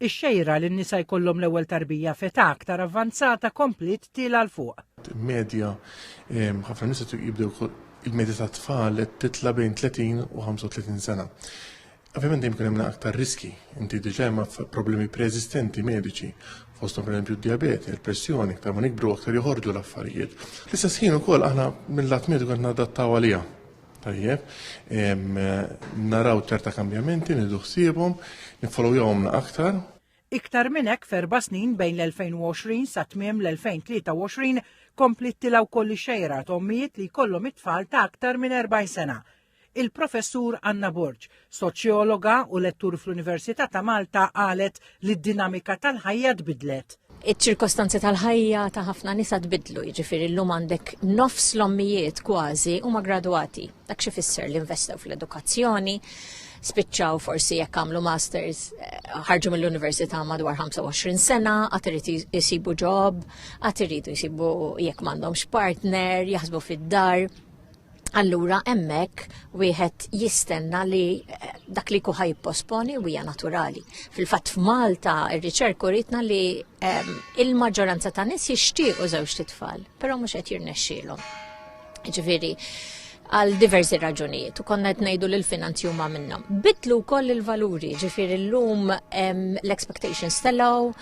Ix-xejra li n-nisa jkollhom l-ewwel tarbija f'età aktar avvanzata komplit tila l fuq. Medja ħafna nisa jibdew il-medja ta' tfal titla bejn 30 u 35 sena. Ovvjament jkun hemm aktar riski, inti diġà hemm problemi preeżistenti mediċi, fosthom pereżempju d-diabete, il-pressjoni, aktar ma nikbru aktar joħorġu l-affarijiet. L-istess ħin ukoll aħna mill-lat mediku qed nadattaw għaliha. Tajjeb, naraw ċerta kambjamenti, nidu ħsiebhom, nifollowjahom aktar. Iktar minn hekk f'4 snin bejn l-2020 sa tmiem l-2023 komplit tilgħu kolli xejra ommijiet li jkollhom it-tfal ta' aktar minn 40 sena. Il-professur Anna Borġ, soċjologa u lettur fl-Università ta' Malta, qalet li d-dinamika tal-ħajja tbidlet. Iċ-ċirkostanzi tal-ħajja ta' ħafna nisa tbidlu, jiġifieri llum għandek nofs l-ommijiet kważi huma gradwati. Dak xi fisser li investew fl-edukazzjoni, spiċċaw forsi jekk għamlu masters, ħarġu mill-università madwar 25 sena, għad iridu jsibu job, għad iridu jsibu jekk m'għandhomx partner, jaħsbu fid-dar. Allura hemmhekk wieħed jistenna li dak li jkun ħajposponi u hija naturali. Fil-fatt f'Malta ir-riċerku ritna li il-maġġoranza ta' nies jixtiequ żewġ titfal, però mhux qed jirnexxielhom. Ġifieri għal diversi raġunijiet u konna qed ngħidu li l-finanzi huma minnhom. Bidlu wkoll il-valuri, ġifieri llum l-expectations telgħu,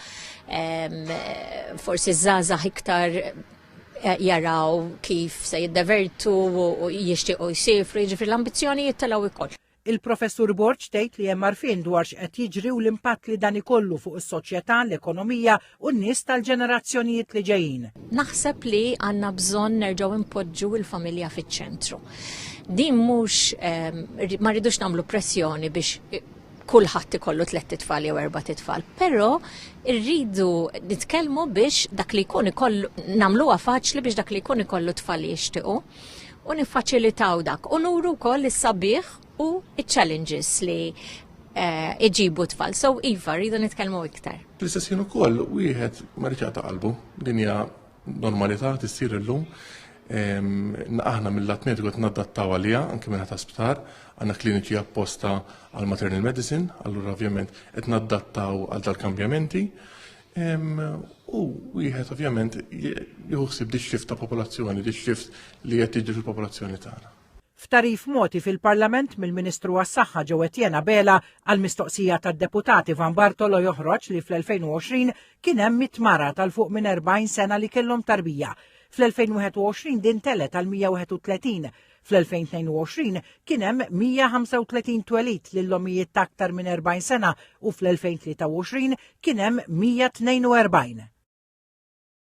forsi żgħażagħ iktar jaraw kif se jiddevertu u jixtiequ jsifru, jiġifieri l-ambizzjonijiet telgħu ikoll. Il-professur Borġ tgħid li hemm għarfien dwar x'qed jiġri u l-impatt li dan ikollu fuq is-soċjetà, l-ekonomija u n-nies tal-ġenerazzjonijiet li ġejjin. Naħseb li għandna bżonn nerġgħu impoġġu l-familja fiċ-ċentru. Din mhux ma rridux nagħmlu pressjoni biex kulħadd ikollu 3 titfal jew 4 titfal, però rridu nitkellmu biex dak li jkun ikollu nagħmluha faċli biex dak li jkun ikollu tfal jixtiequ u niffaċilitaw dak u nuru wkoll is-sabiħ u ch-challenges li iġibu tfal. So iva, rridu nitkellmu iktar. L-istess jien ukoll wieħed ma rridx jagħta qalbu, din hija normalità tissir illum. Aħna mill-lat mediku qed nadattaw għaliha anke minn ta' sptar, għandna kliniċi apposta għal maternal medicine, allura ovvjament qed nadattaw għal tal-kambjamenti. U wieħed ovvjament jieħu ħsieb dix-xift ta' popolazzjoni, dix-xift li qed tiġri fil-popolazzjoni tagħna. F'tarif moti fil-Parlament mill-Ministru għas-Saħħa ġew Etjena Bela għal mistoqsija tad-deputati Van Bartolo joħroġ li fl-2020 kien hemm 100 mara tal-fuq minn 40 sena li kellhom tarbija. Fl-2021 din telet għal 131, fl-2022 kien hemm 135 twelid lill-ommijiet ta' aktar minn 40 sena u fl-2023 kien hemm 142.